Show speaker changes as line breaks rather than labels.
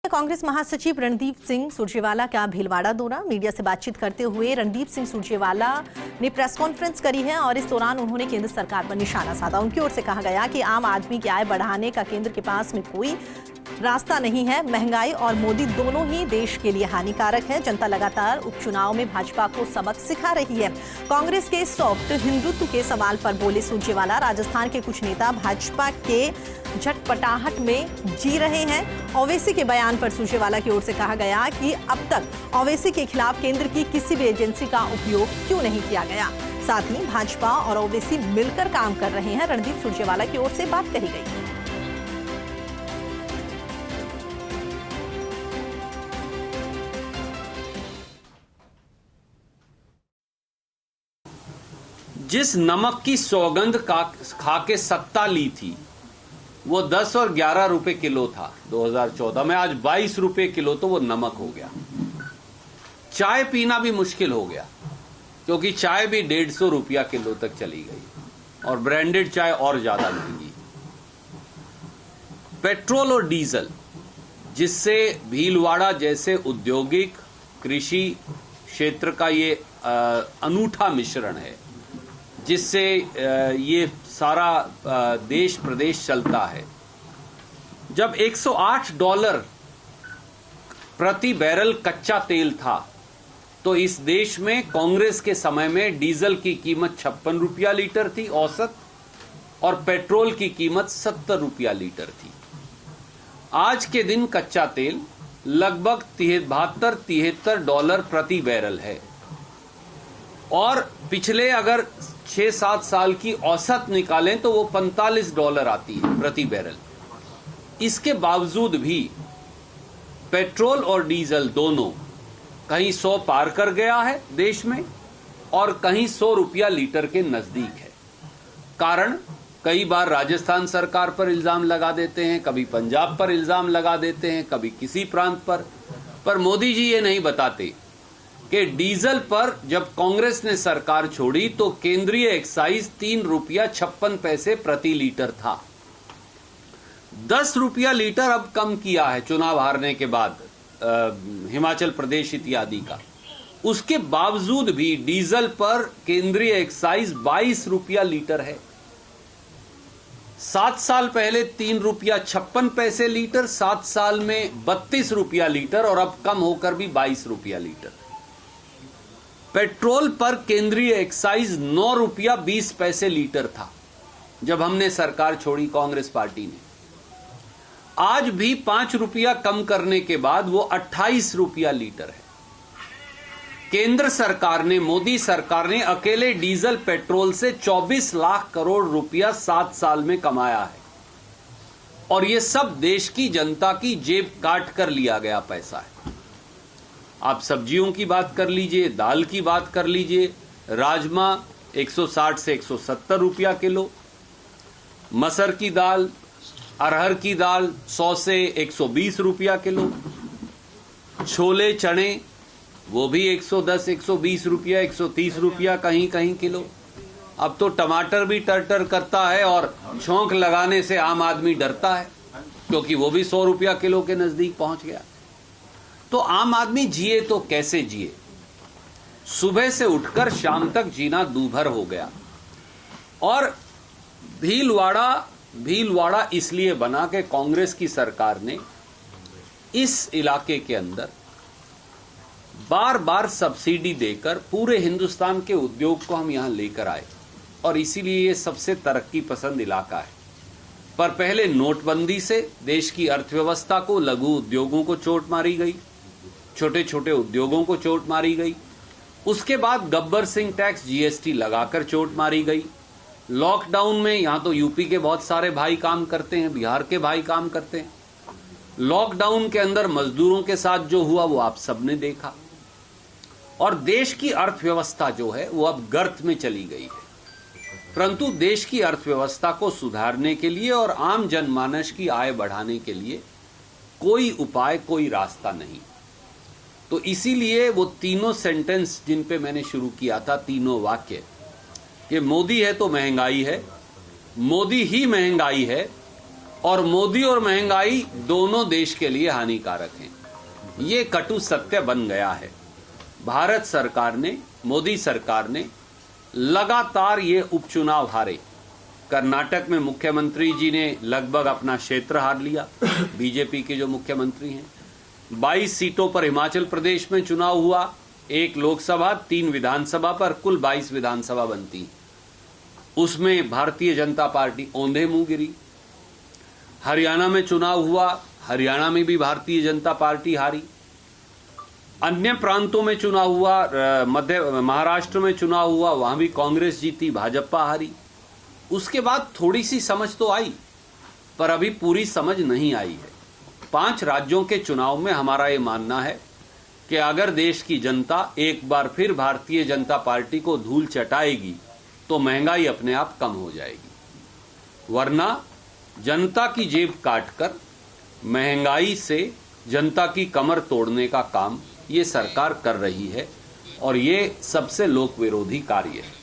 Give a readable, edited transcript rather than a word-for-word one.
कांग्रेस महासचिव रणदीप सिंह सुरजेवाला का भीलवाड़ा दौरा। मीडिया से बातचीत करते हुए रणदीप सिंह सुरजेवाला ने प्रेस कॉन्फ्रेंस करी है और इस दौरान उन्होंने केंद्र सरकार पर निशाना साधा। उनकी ओर से कहा गया कि आम आदमी की आय बढ़ाने का केंद्र के पास में कोई रास्ता नहीं है। महंगाई और मोदी दोनों ही देश के लिए हानिकारक है। जनता लगातार उपचुनाव में भाजपा को सबक सिखा रही है। कांग्रेस के सॉफ्ट हिंदुत्व के सवाल पर बोले सुरजेवाला, राजस्थान के कुछ नेता भाजपा के झटपटाहट में जी रहे हैं। ओवैसी के बयान पर सुरजेवाला की ओर से कहा गया कि अब तक ओवैसी के खिलाफ केंद्र की किसी भी एजेंसी का उपयोग क्यों नहीं किया गया। साथ ही भाजपा और ओवैसी मिलकर काम कर रहे हैं। रणदीप सुरजेवाला की ओर से बात कही गई।
जिस नमक की सौगंध खा के सत्ता ली थी वो 10 और 11 रुपए किलो था 2014 में, आज 22 रुपए किलो तो वो नमक हो गया। चाय पीना भी मुश्किल हो गया क्योंकि चाय भी 150 रुपया किलो तक चली गई और ब्रांडेड चाय और ज्यादा महंगी। पेट्रोल और डीजल, जिससे भीलवाड़ा जैसे औद्योगिक कृषि क्षेत्र का ये अनूठा मिश्रण है, जिससे ये सारा देश प्रदेश चलता है। जब $108 प्रति बैरल कच्चा तेल था तो इस देश में कांग्रेस के समय में डीजल की कीमत 56 रुपया लीटर थी औसत और पेट्रोल की कीमत 70 रुपया लीटर थी। आज के दिन कच्चा तेल लगभग $72-73 प्रति बैरल है और पिछले अगर 6-7 साल की औसत निकालें तो वो $45 आती है प्रति बैरल। इसके बावजूद भी पेट्रोल और डीजल दोनों कहीं 100 पार कर गया है देश में और कहीं 100 रुपया लीटर के नजदीक है। कारण कई बार राजस्थान सरकार पर इल्जाम लगा देते हैं, कभी पंजाब पर इल्जाम लगा देते हैं, कभी किसी प्रांत पर मोदी जी ये नहीं बताते कि डीजल पर जब कांग्रेस ने सरकार छोड़ी तो केंद्रीय एक्साइज 3 रुपया 56 पैसे प्रति लीटर था। 10 रुपया लीटर अब कम किया है चुनाव हारने के बाद हिमाचल प्रदेश इत्यादि का। उसके बावजूद भी डीजल पर केंद्रीय एक्साइज 22 रुपया लीटर है। 7 साल पहले 3 रुपया 56 पैसे लीटर, 7 साल में 32 रुपया लीटर और अब कम होकर भी 22 रुपया लीटर। पेट्रोल पर केंद्रीय एक्साइज 9 रुपया 20 पैसे लीटर था जब हमने सरकार छोड़ी कांग्रेस पार्टी ने। आज भी 5 रुपया कम करने के बाद वो 28 रुपया लीटर है। केंद्र सरकार ने, मोदी सरकार ने अकेले डीजल पेट्रोल से 24 लाख करोड़ रुपया 7 साल में कमाया है और ये सब देश की जनता की जेब काट कर लिया गया पैसा है। आप सब्जियों की बात कर लीजिए, दाल की बात कर लीजिए, राजमा 160 से 170 रुपया किलो, मसर की दाल, अरहर की दाल 100 से 120 रुपया किलो, छोले चने वो भी 110, 120 रुपया, 130 रुपया कहीं कहीं किलो। अब तो टमाटर भी टर करता है और छौंक लगाने से आम आदमी डरता है क्योंकि वो भी 100 रुपया किलो के नजदीक पहुंच गया। तो आम आदमी जिए तो कैसे जिए? सुबह से उठकर शाम तक जीना दूभर हो गया। और भीलवाड़ा इसलिए बना कि कांग्रेस की सरकार ने इस इलाके के अंदर बार बार सब्सिडी देकर पूरे हिंदुस्तान के उद्योग को हम यहां लेकर आए और इसीलिए ये सबसे तरक्की पसंद इलाका है। पर पहले नोटबंदी से देश की अर्थव्यवस्था को, लघु उद्योगों को चोट मारी गई, छोटे छोटे उद्योगों को चोट मारी गई। उसके बाद गब्बर सिंह टैक्स जीएसटी लगाकर चोट मारी गई। लॉकडाउन में यहां तो यूपी के बहुत सारे भाई काम करते हैं, बिहार के भाई काम करते हैं। लॉकडाउन के अंदर मजदूरों के साथ जो हुआ वो आप सबने देखा और देश की अर्थव्यवस्था जो है वो अब गर्त में चली गई है। परंतु देश की अर्थव्यवस्था को सुधारने के लिए और आम जनमानस की आय बढ़ाने के लिए कोई उपाय, कोई रास्ता नहीं। तो इसीलिए वो तीनों सेंटेंस जिन पे मैंने शुरू किया था, तीनों वाक्य, कि मोदी है तो महंगाई है, मोदी ही महंगाई है, और मोदी और महंगाई दोनों देश के लिए हानिकारक हैं। ये कटु सत्य बन गया है। भारत सरकार ने, मोदी सरकार ने लगातार ये उपचुनाव हारे। कर्नाटक में मुख्यमंत्री जी ने लगभग अपना क्षेत्र हार लिया, बीजेपी के जो मुख्यमंत्री हैं। 22 सीटों पर हिमाचल प्रदेश में चुनाव हुआ, 1 लोकसभा 3 विधानसभा पर कुल 22 विधानसभा बनती, उसमें भारतीय जनता पार्टी औंधे मुंह गिरी। हरियाणा में चुनाव हुआ, हरियाणा में भी भारतीय जनता पार्टी हारी। अन्य प्रांतों में चुनाव हुआ, महाराष्ट्र में चुनाव हुआ, वहां भी कांग्रेस जीती, भाजपा हारी। उसके बाद थोड़ी सी समझ तो आई, पर अभी पूरी समझ नहीं आई है। 5 राज्यों के चुनाव में हमारा ये मानना है कि अगर देश की जनता एक बार फिर भारतीय जनता पार्टी को धूल चटाएगी तो महंगाई अपने आप कम हो जाएगी, वरना जनता की जेब काटकर महंगाई से जनता की कमर तोड़ने का काम ये सरकार कर रही है और ये सबसे लोक विरोधी कार्य है।